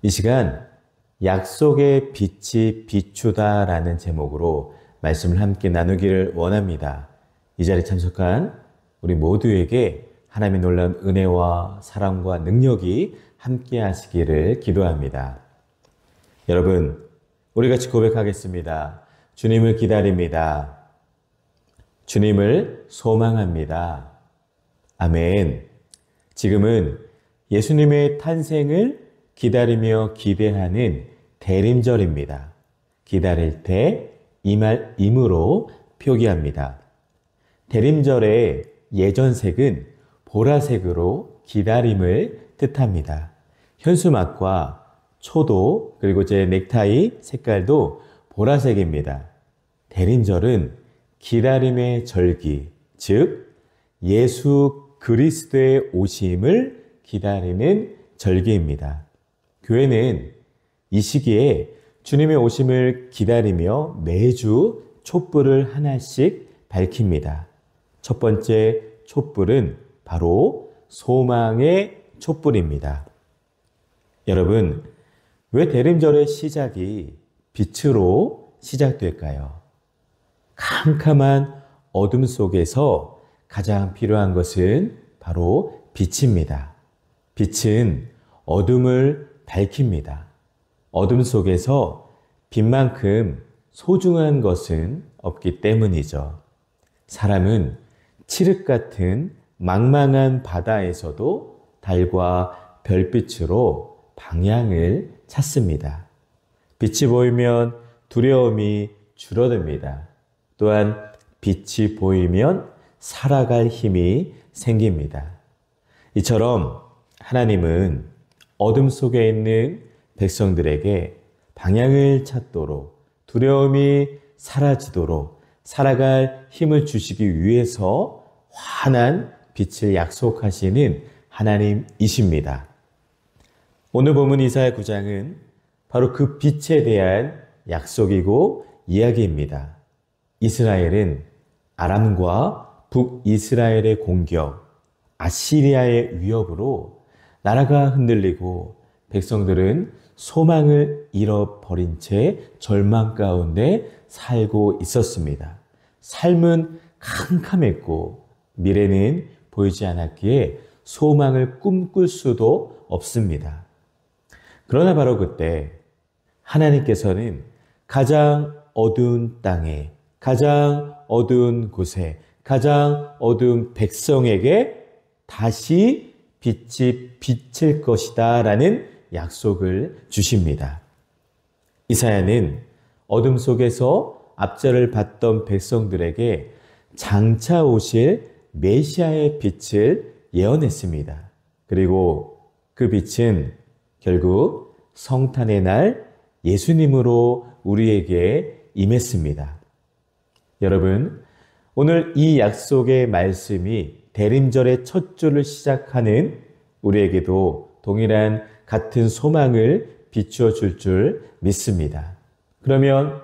이 시간 약속의 빛이 비추다라는 제목으로 말씀을 함께 나누기를 원합니다. 이 자리에 참석한 우리 모두에게 하나님의 놀라운 은혜와 사랑과 능력이 함께 하시기를 기도합니다. 여러분, 우리 같이 고백하겠습니다. 주님을 기다립니다. 주님을 소망합니다. 아멘. 지금은 예수님의 탄생을 기다리며 기대하는 대림절입니다. 기다릴 때 이 말 임으로 표기합니다. 대림절의 예전색은 보라색으로 기다림을 뜻합니다. 현수막과 초도 그리고 제 넥타이 색깔도 보라색입니다. 대림절은 기다림의 절기, 즉 예수 그리스도의 오심을 기다리는 절기입니다. 교회는 이 시기에 주님의 오심을 기다리며 매주 촛불을 하나씩 밝힙니다. 첫 번째 촛불은 바로 소망의 촛불입니다. 여러분, 왜 대림절의 시작이 빛으로 시작될까요? 캄캄한 어둠 속에서 가장 필요한 것은 바로 빛입니다. 빛은 어둠을 밝힙니다. 어둠 속에서 빛만큼 소중한 것은 없기 때문이죠. 사람은 칠흑 같은 망망한 바다에서도 달과 별빛으로 방향을 찾습니다. 빛이 보이면 두려움이 줄어듭니다. 또한 빛이 보이면 살아갈 힘이 생깁니다. 이처럼 하나님은 어둠 속에 있는 백성들에게 방향을 찾도록 두려움이 사라지도록 살아갈 힘을 주시기 위해서 환한 빛을 약속하시는 하나님이십니다. 오늘 본문 이사야 9장은 바로 그 빛에 대한 약속이고 이야기입니다. 이스라엘은 아람과 북이스라엘의 공격, 아시리아의 위협으로 나라가 흔들리고 백성들은 소망을 잃어버린 채 절망 가운데 살고 있었습니다. 삶은 캄캄했고 미래는 보이지 않았기에 소망을 꿈꿀 수도 없습니다. 그러나 바로 그때 하나님께서는 가장 어두운 땅에, 가장 어두운 곳에, 가장 어두운 백성에게 다시 빛이 비칠 것이다 라는 약속을 주십니다. 이사야는 어둠 속에서 앞절을 봤던 백성들에게 장차 오실 메시아의 빛을 예언했습니다. 그리고 그 빛은 결국 성탄의 날 예수님으로 우리에게 임했습니다. 여러분, 오늘 이 약속의 말씀이 대림절의 첫 주를 시작하는 우리에게도 동일한 같은 소망을 비추어 줄 믿습니다. 그러면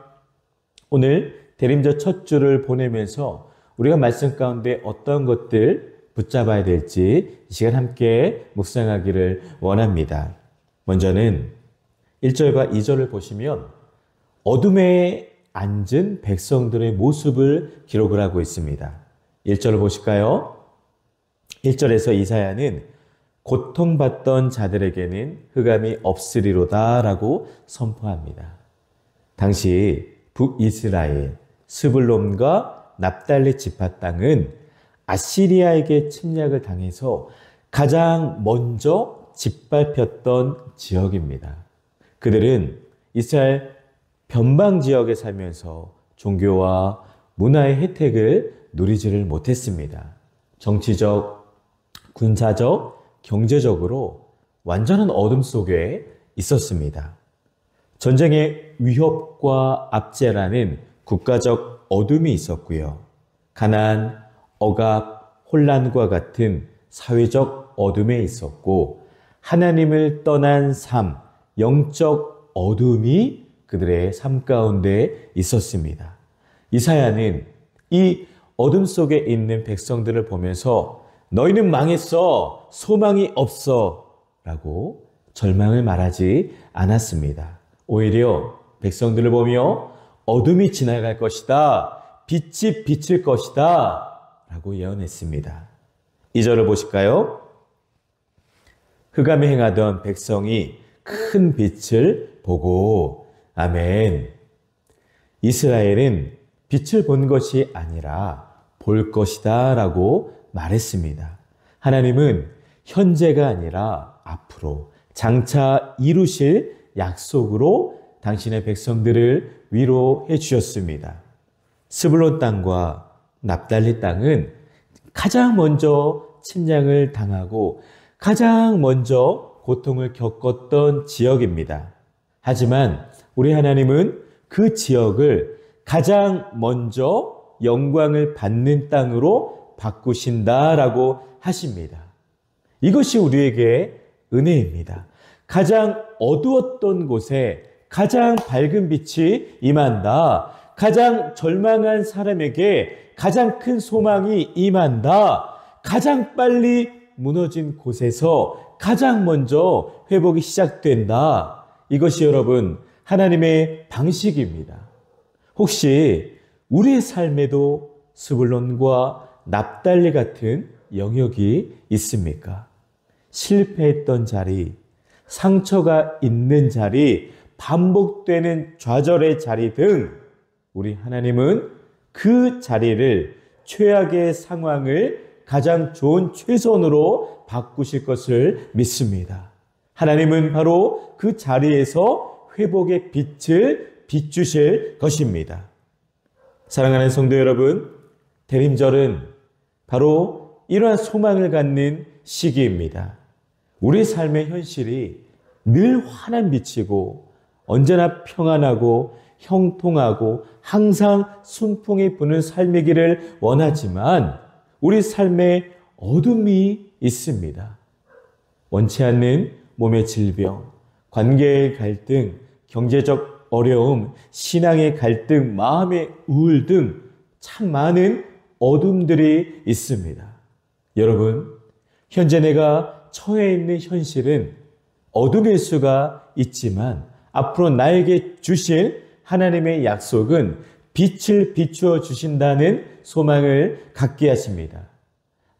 오늘 대림절 첫 주를 보내면서 우리가 말씀 가운데 어떤 것들 붙잡아야 될지 이 시간 함께 묵상하기를 원합니다. 먼저는 1절과 2절을 보시면 어둠에 앉은 백성들의 모습을 기록을 하고 있습니다. 1절을 보실까요? 1절에서 이사야는 고통받던 자들에게는 흑암이 없으리로다 라고 선포합니다. 당시 북이스라엘, 스불론과 납달리 지파 땅은 아시리아에게 침략을 당해서 가장 먼저 짓밟혔던 지역입니다. 그들은 이스라엘 변방 지역에 살면서 종교와 문화의 혜택을 누리지를 못했습니다. 정치적, 군사적, 경제적으로 완전한 어둠 속에 있었습니다. 전쟁의 위협과 압제라는 국가적 어둠이 있었고요. 가난, 억압, 혼란과 같은 사회적 어둠에 있었고 하나님을 떠난 삶, 영적 어둠이 그들의 삶 가운데 있었습니다. 이사야는 이 어둠 속에 있는 백성들을 보면서 너희는 망했어, 소망이 없어 라고 절망을 말하지 않았습니다. 오히려 백성들을 보며 어둠이 지나갈 것이다. 빛이 비칠 것이다. 라고 예언했습니다. 2절을 보실까요? 흑암에 행하던 백성이 큰 빛을 보고 아멘. 이스라엘은 빛을 본 것이 아니라 볼 것이다 라고 말했습니다. 하나님은 현재가 아니라 앞으로 장차 이루실 약속으로 당신의 백성들을 위로해 주셨습니다. 스불론 땅과 납달리 땅은 가장 먼저 침략을 당하고 가장 먼저 고통을 겪었던 지역입니다. 하지만 우리 하나님은 그 지역을 가장 먼저 영광을 받는 땅으로 바꾸신다라고 하십니다. 이것이 우리에게 은혜입니다. 가장 어두웠던 곳에 가장 밝은 빛이 임한다. 가장 절망한 사람에게 가장 큰 소망이 임한다. 가장 빨리 무너진 곳에서 가장 먼저 회복이 시작된다. 이것이 여러분 하나님의 방식입니다. 혹시 우리의 삶에도 스불론과 납달리 같은 영역이 있습니까? 실패했던 자리, 상처가 있는 자리, 반복되는 좌절의 자리 등 우리 하나님은 그 자리를 최악의 상황을 가장 좋은 최선으로 바꾸실 것을 믿습니다. 하나님은 바로 그 자리에서 회복의 빛을 비추실 것입니다. 사랑하는 성도 여러분, 대림절은 바로 이러한 소망을 갖는 시기입니다. 우리 삶의 현실이 늘 환한 빛이고 언제나 평안하고 형통하고 항상 순풍이 부는 삶이기를 원하지만 우리 삶에 어둠이 있습니다. 원치 않는 몸의 질병, 관계의 갈등, 경제적 어려움, 신앙의 갈등, 마음의 우울 등 참 많은 어둠들이 있습니다. 여러분, 현재 내가 처해 있는 현실은 어둠일 수가 있지만 앞으로 나에게 주실 하나님의 약속은 빛을 비추어 주신다는 소망을 갖게 하십니다.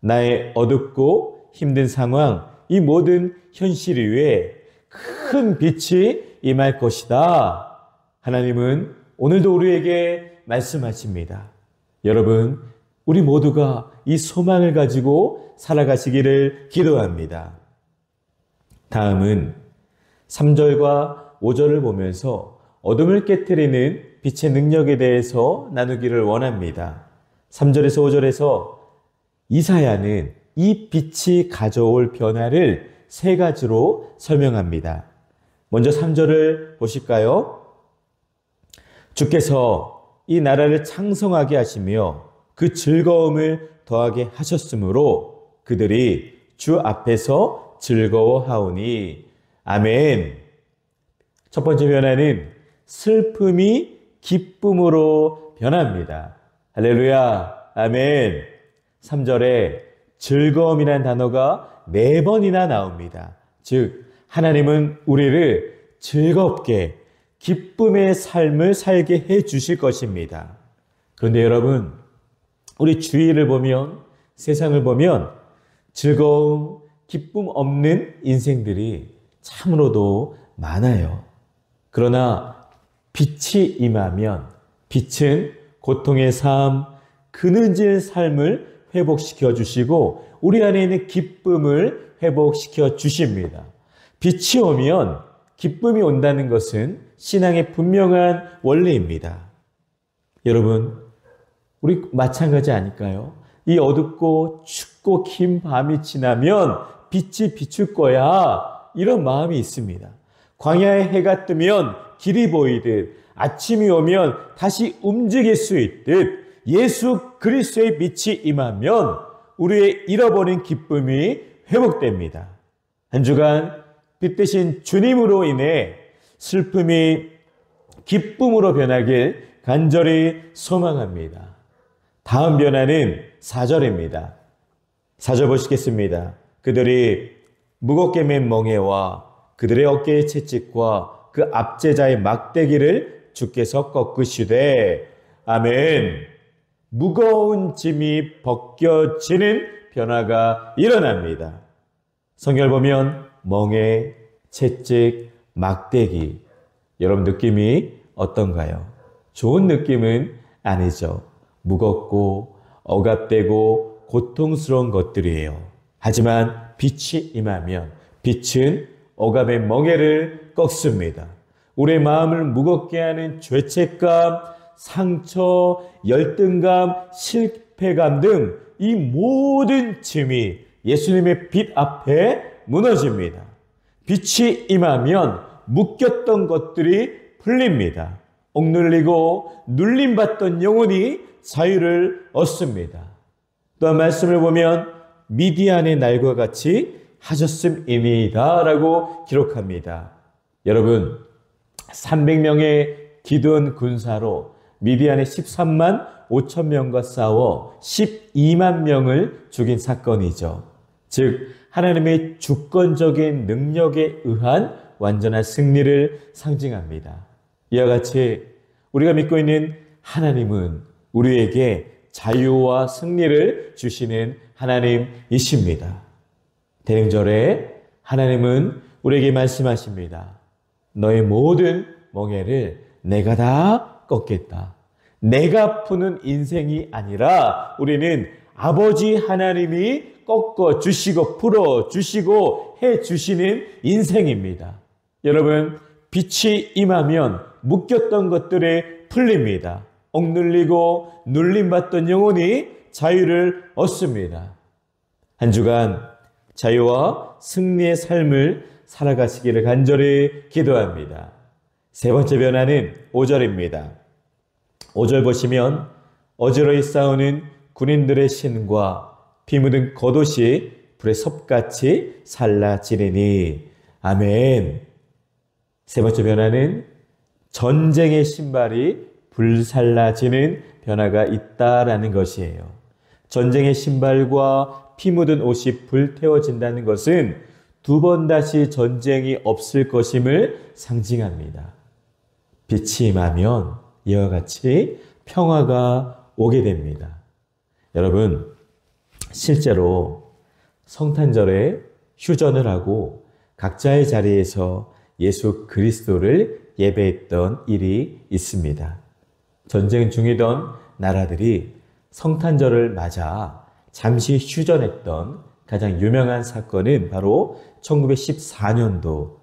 나의 어둡고 힘든 상황, 이 모든 현실 위에 큰 빛이 임할 것이다. 하나님은 오늘도 우리에게 말씀하십니다. 여러분, 우리 모두가 이 소망을 가지고 살아가시기를 기도합니다. 다음은 3절과 5절을 보면서 어둠을 깨트리는 빛의 능력에 대해서 나누기를 원합니다. 3절에서 5절에서 이사야는 이 빛이 가져올 변화를 세 가지로 설명합니다. 먼저 3절을 보실까요? 주께서 이 나라를 창성하게 하시며 그 즐거움을 더하게 하셨으므로 그들이 주 앞에서 즐거워하오니. 아멘. 첫 번째 변화는 슬픔이 기쁨으로 변합니다. 할렐루야. 아멘. 3절에 즐거움이라는 단어가 4번이나 나옵니다. 즉 하나님은 우리를 즐겁게 기쁨의 삶을 살게 해 주실 것입니다. 그런데 여러분, 우리 주위를 보면, 세상을 보면 즐거움, 기쁨 없는 인생들이 참으로도 많아요. 그러나 빛이 임하면 빛은 고통의 삶, 그늘진 삶을 회복시켜 주시고 우리 안에 있는 기쁨을 회복시켜 주십니다. 빛이 오면 기쁨이 온다는 것은 신앙의 분명한 원리입니다. 여러분, 우리 마찬가지 아닐까요? 이 어둡고 춥고 긴 밤이 지나면 빛이 비출 거야. 이런 마음이 있습니다. 광야에 해가 뜨면 길이 보이듯 아침이 오면 다시 움직일 수 있듯 예수 그리스도의 빛이 임하면 우리의 잃어버린 기쁨이 회복됩니다. 한 주간 빛 대신 주님으로 인해 슬픔이 기쁨으로 변하길 간절히 소망합니다. 다음 변화는 4절입니다. 4절 보시겠습니다. 그들이 무겁게 맨 멍에와 그들의 어깨의 채찍과 그 압제자의 막대기를 주께서 꺾으시되 아멘. 무거운 짐이 벗겨지는 변화가 일어납니다. 성경을 보면 멍에, 채찍, 막대기. 여러분 느낌이 어떤가요? 좋은 느낌은 아니죠. 무겁고 억압되고 고통스러운 것들이에요. 하지만 빛이 임하면 빛은 억압의 멍에를 꺾습니다. 우리의 마음을 무겁게 하는 죄책감, 상처, 열등감, 실패감 등 이 모든 짐이 예수님의 빛 앞에 무너집니다. 빛이 임하면 묶였던 것들이 풀립니다. 억눌리고 눌림받던 영혼이 자유를 얻습니다. 또한 말씀을 보면 미디안의 날과 같이 하셨음이니이다 라고 기록합니다. 여러분 300명의 기드온 군사로 미디안의 13만 5천 명과 싸워 12만 명을 죽인 사건이죠. 즉 하나님의 주권적인 능력에 의한 완전한 승리를 상징합니다. 이와 같이 우리가 믿고 있는 하나님은 우리에게 자유와 승리를 주시는 하나님이십니다. 대행절에 하나님은 우리에게 말씀하십니다. 너의 모든 멍에를 내가 다 꺾겠다. 내가 푸는 인생이 아니라 우리는 아버지 하나님이 꺾어 주시고 풀어 주시고 해 주시는 인생입니다. 여러분 빛이 임하면 묶였던 것들이 풀립니다. 억눌리고 눌림받던 영혼이 자유를 얻습니다. 한 주간 자유와 승리의 삶을 살아가시기를 간절히 기도합니다. 세 번째 변화는 5절입니다. 5절 보시면 어지러이 싸우는 군인들의 신과 피 묻은 겉옷이 불의 섭같이 살라지리니 아멘. 세 번째 변화는 전쟁의 신발이 불살라지는 변화가 있다라는 것이에요. 전쟁의 신발과 피 묻은 옷이 불태워진다는 것은 두 번 다시 전쟁이 없을 것임을 상징합니다. 빛이 임하면 이와 같이 평화가 오게 됩니다. 여러분, 실제로 성탄절에 휴전을 하고 각자의 자리에서 예수 그리스도를 예배했던 일이 있습니다. 전쟁 중이던 나라들이 성탄절을 맞아 잠시 휴전했던 가장 유명한 사건은 바로 1914년도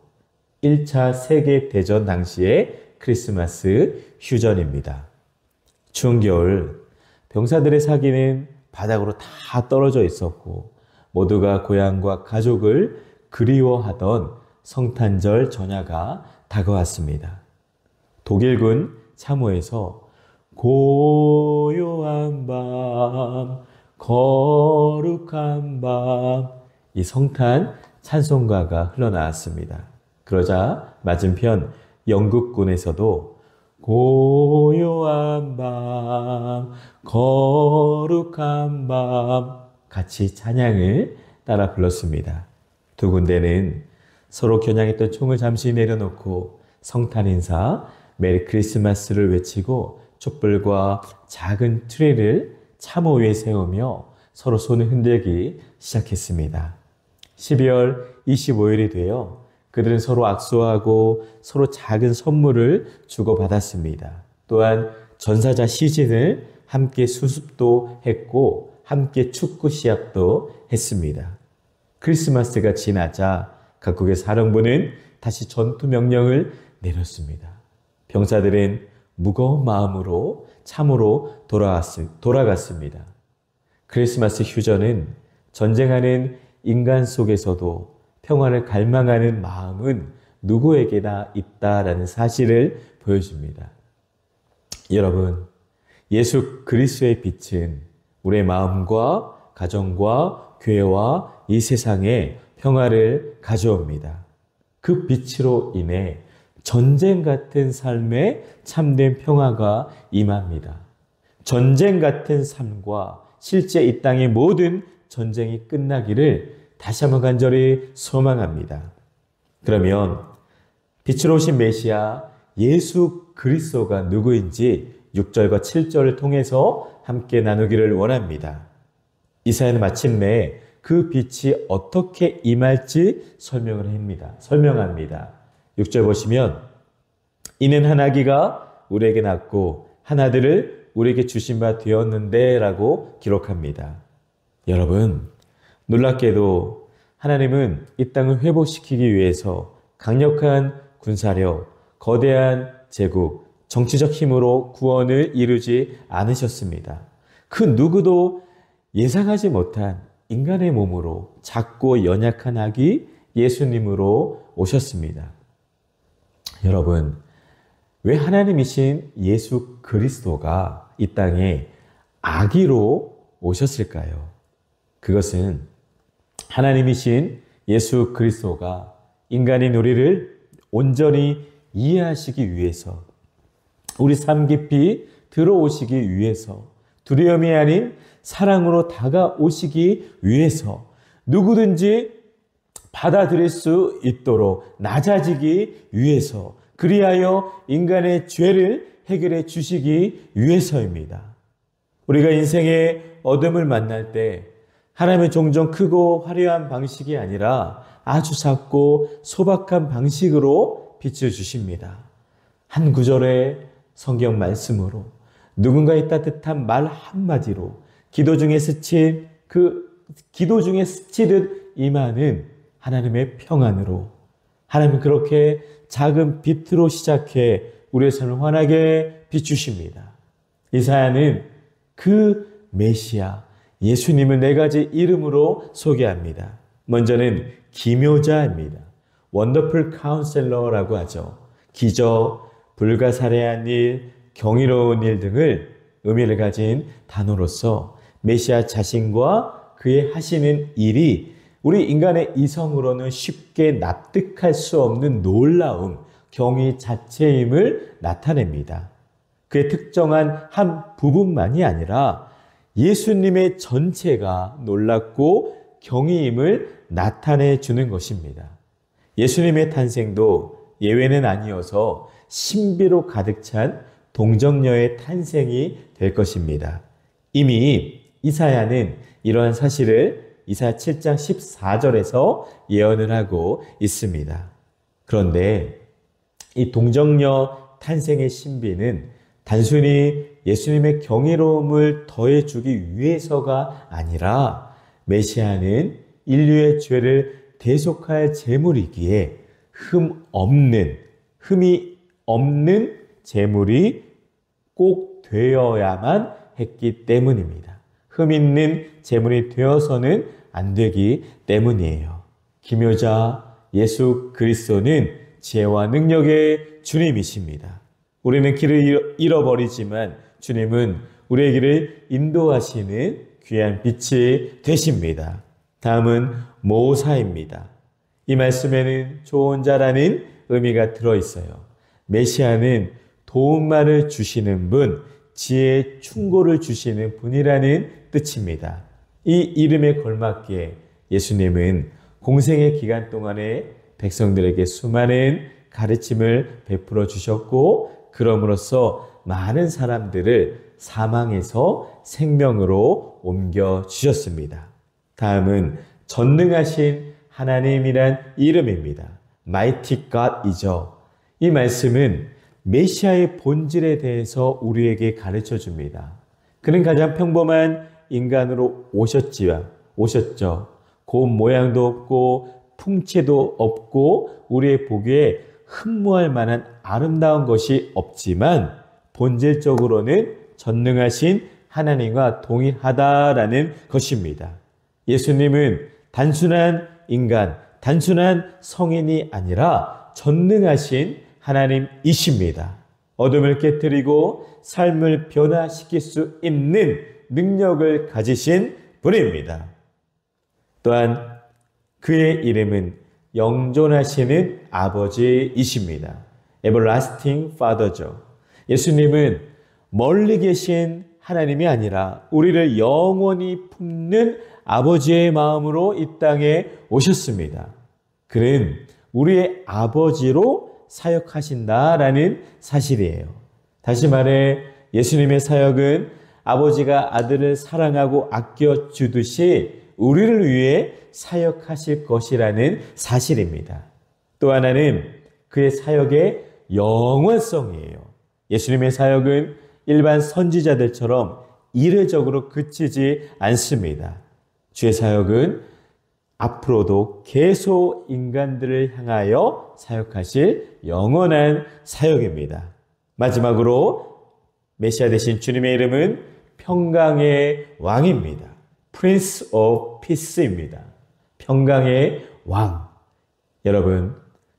1차 세계대전 당시의 크리스마스 휴전입니다. 추운 겨울 병사들의 사기는 바닥으로 다 떨어져 있었고 모두가 고향과 가족을 그리워하던 성탄절 전야가 다가왔습니다. 독일군 참호에서 고요한 밤 거룩한 밤 이 성탄 찬송가가 흘러나왔습니다. 그러자 맞은편 영국군에서도 고요한 밤 거룩한 밤 같이 찬양을 따라 불렀습니다. 두 군데는 서로 겨냥했던 총을 잠시 내려놓고 성탄 인사 메리 크리스마스를 외치고 촛불과 작은 트리를 참호 위에 세우며 서로 손을 흔들기 시작했습니다. 12월 25일이 되어 그들은 서로 악수하고 서로 작은 선물을 주고받았습니다. 또한 전사자 시신을 함께 수습도 했고 함께 축구 시합도 했습니다. 크리스마스가 지나자 각국의 사령부는 다시 전투 명령을 내렸습니다. 병사들은 무거운 마음으로 참으로 돌아갔습니다. 크리스마스 휴전은 전쟁하는 인간 속에서도 평화를 갈망하는 마음은 누구에게나 있다라는 사실을 보여줍니다. 여러분, 예수 그리스도의 빛은 우리의 마음과 가정과 교회와 이 세상에 평화를 가져옵니다. 그 빛으로 인해 전쟁 같은 삶에 참된 평화가 임합니다. 전쟁 같은 삶과 실제 이 땅의 모든 전쟁이 끝나기를 다시 한번 간절히 소망합니다. 그러면 빛으로 오신 메시아 예수 그리스도가 누구인지 6절과 7절을 통해서 함께 나누기를 원합니다. 이사야는 마침내 그 빛이 어떻게 임할지 설명합니다. 6절 보시면 이는 한 아기가 우리에게 낳고 한 아들을 우리에게 주신 바 되었는데 라고 기록합니다. 여러분, 놀랍게도 하나님은 이 땅을 회복시키기 위해서 강력한 군사력, 거대한 제국, 정치적 힘으로 구원을 이루지 않으셨습니다. 그 누구도 예상하지 못한 인간의 몸으로 작고 연약한 아기 예수님으로 오셨습니다. 여러분, 왜 하나님이신 예수 그리스도가 이 땅에 아기로 오셨을까요? 그것은 하나님이신 예수 그리스도가 인간인 우리를 온전히 이해하시기 위해서, 우리 삶 깊이 들어오시기 위해서, 두려움이 아닌 사랑으로 다가오시기 위해서, 누구든지 받아들일 수 있도록 낮아지기 위해서, 그리하여 인간의 죄를 해결해 주시기 위해서입니다. 우리가 인생의 어둠을 만날 때 하나님은 종종 크고 화려한 방식이 아니라 아주 작고 소박한 방식으로 빛을 주십니다. 한 구절의 성경 말씀으로, 누군가의 따뜻한 말 한마디로, 기도 중에 스치듯 임하는 하나님의 평안으로, 하나님은 그렇게 작은 빛으로 시작해 우리의 삶을 환하게 비추십니다. 이사야는 그 메시아 예수님을 네 가지 이름으로 소개합니다. 먼저는 기묘자입니다. 원더풀 카운셀러라고 하죠. 기적, 불가사의한 일, 경이로운 일 등을 의미를 가진 단어로서 메시아 자신과 그의 하시는 일이 우리 인간의 이성으로는 쉽게 납득할 수 없는 놀라움, 경이 자체임을 나타냅니다. 그의 특정한 한 부분만이 아니라 예수님의 전체가 놀랍고 경이임을 나타내 주는 것입니다. 예수님의 탄생도 예외는 아니어서 신비로 가득 찬 동정녀의 탄생이 될 것입니다. 이미 이사야는 이러한 사실을 이사야 7장 14절에서 예언을 하고 있습니다. 그런데 이 동정녀 탄생의 신비는 단순히 예수님의 경이로움을 더해주기 위해서가 아니라 메시아는 인류의 죄를 대속할 제물이기에 흠이 없는 제물이 꼭 되어야만 했기 때문입니다. 흠 있는 제물이 되어서는 안 되기 때문이에요. 기묘자 예수 그리스도는 지혜와 능력의 주님이십니다. 우리는 길을 잃어버리지만 주님은 우리의 길을 인도하시는 귀한 빛이 되십니다. 다음은 모사입니다. 이 말씀에는 좋은 자라는 의미가 들어있어요. 메시아는 도움말을 주시는 분, 지혜의 충고를 주시는 분이라는 뜻입니다. 이 이름에 걸맞게 예수님은 공생의 기간 동안에 백성들에게 수많은 가르침을 베풀어 주셨고, 그럼으로써 많은 사람들을 사망에서 생명으로 옮겨 주셨습니다. 다음은 전능하신 하나님이란 이름입니다. Mighty God이죠. 이 말씀은 메시아의 본질에 대해서 우리에게 가르쳐 줍니다. 그는 가장 평범한 인간으로 오셨죠. 고운 모양도 없고 풍채도 없고 우리의 보기에 흠모할 만한 아름다운 것이 없지만 본질적으로는 전능하신 하나님과 동일하다라는 것입니다. 예수님은 단순한 인간, 단순한 성인이 아니라 전능하신 하나님이십니다. 어둠을 깨뜨리고 삶을 변화시킬 수 있는 능력을 가지신 분입니다. 또한 그의 이름은 영존하시는 아버지이십니다. Everlasting Father죠. 예수님은 멀리 계신 하나님이 아니라 우리를 영원히 품는 아버지의 마음으로 이 땅에 오셨습니다. 그는 우리의 아버지로 사역하신다라는 사실이에요. 다시 말해 예수님의 사역은 아버지가 아들을 사랑하고 아껴주듯이 우리를 위해 사역하실 것이라는 사실입니다. 또 하나는 그의 사역의 영원성이에요. 예수님의 사역은 일반 선지자들처럼 이례적으로 그치지 않습니다. 주의 사역은 앞으로도 계속 인간들을 향하여 사역하실 영원한 사역입니다. 마지막으로 메시아 되신 주님의 이름은 평강의 왕입니다. Prince of Peace입니다. 평강의 왕. 여러분,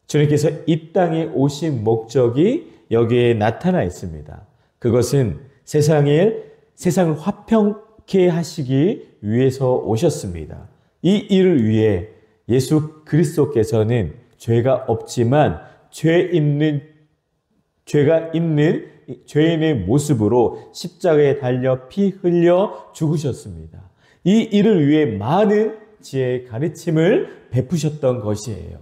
주님께서 이 땅에 오신 목적이 여기에 나타나 있습니다. 그것은 세상을 화평케 하시기 위해서 오셨습니다. 이 일을 위해 예수 그리스도께서는 죄가 없지만 죄인의 모습으로 십자가에 달려 피 흘려 죽으셨습니다. 이 일을 위해 많은 지혜의 가르침을 베푸셨던 것이에요.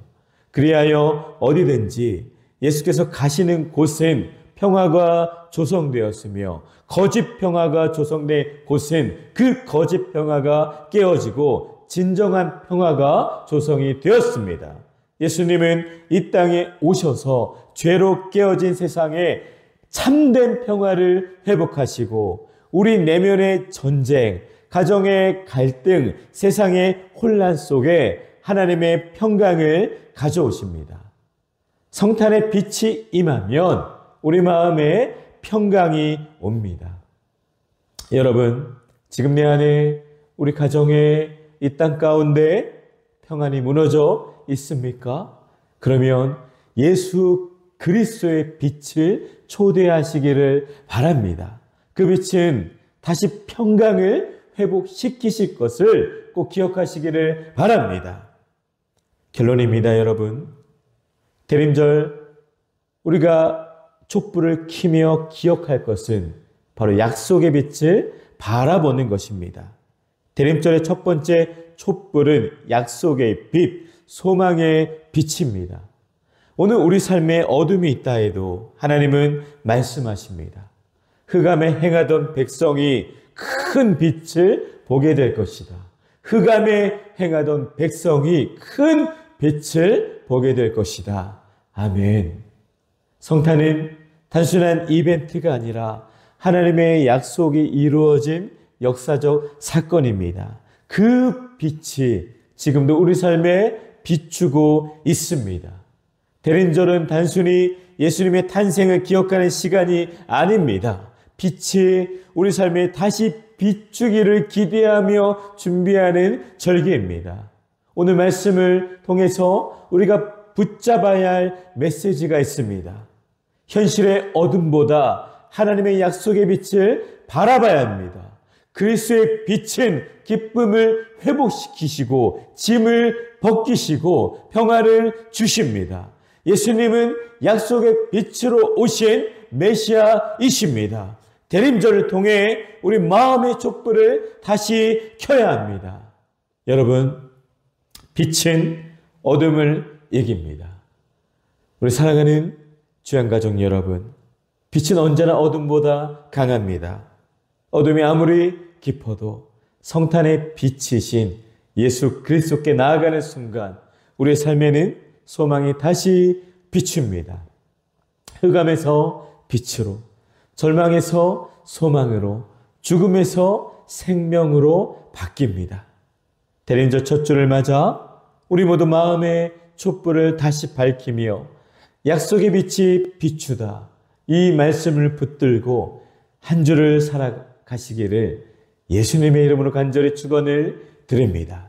그리하여 어디든지 예수께서 가시는 곳은 평화가 조성되었으며 거짓 평화가 조성된 곳은 그 거짓 평화가 깨어지고 진정한 평화가 조성이 되었습니다. 예수님은 이 땅에 오셔서 죄로 깨어진 세상에 참된 평화를 회복하시고 우리 내면의 전쟁, 가정의 갈등, 세상의 혼란 속에 하나님의 평강을 가져오십니다. 성탄의 빛이 임하면 우리 마음에 평강이 옵니다. 여러분, 지금 내 안에 우리 가정에 이 땅 가운데 평안이 무너져 있습니까? 그러면 예수 그리스도의 빛을 초대하시기를 바랍니다. 그 빛은 다시 평강을 회복시키실 것을 꼭 기억하시기를 바랍니다. 결론입니다, 여러분. 대림절 우리가 촛불을 켜며 기억할 것은 바로 약속의 빛을 바라보는 것입니다. 대림절의 첫 번째 촛불은 약속의 빛, 소망의 빛입니다. 오늘 우리 삶에 어둠이 있다 해도 하나님은 말씀하십니다. 흑암에 행하던 백성이 큰 빛을 보게 될 것이다. 흑암에 행하던 백성이 큰 빛을 보게 될 것이다. 아멘. 성탄은 단순한 이벤트가 아니라 하나님의 약속이 이루어진 역사적 사건입니다. 그 빛이 지금도 우리 삶에 비추고 있습니다. 대림절은 단순히 예수님의 탄생을 기억하는 시간이 아닙니다. 빛이 우리 삶에 다시 비추기를 기대하며 준비하는 절기입니다. 오늘 말씀을 통해서 우리가 붙잡아야 할 메시지가 있습니다. 현실의 어둠보다 하나님의 약속의 빛을 바라봐야 합니다. 그리스도의 빛은 기쁨을 회복시키시고 짐을 벗기시고 평화를 주십니다. 예수님은 약속의 빛으로 오신 메시아이십니다. 대림절을 통해 우리 마음의 촛불을 다시 켜야 합니다. 여러분, 빛은 어둠을 이깁니다. 우리 사랑하는 주양가족 여러분, 빛은 언제나 어둠보다 강합니다. 어둠이 아무리 깊어도 성탄의 빛이신 예수 그리스도께 나아가는 순간 우리의 삶에는 소망이 다시 비춥니다. 흑암에서 빛으로, 절망에서 소망으로, 죽음에서 생명으로 바뀝니다. 대림절 첫 주를 맞아 우리 모두 마음의 촛불을 다시 밝히며 약속의 빛이 비추다 이 말씀을 붙들고 한 주를 살아가시기를 예수님의 이름으로 간절히 축원을 드립니다.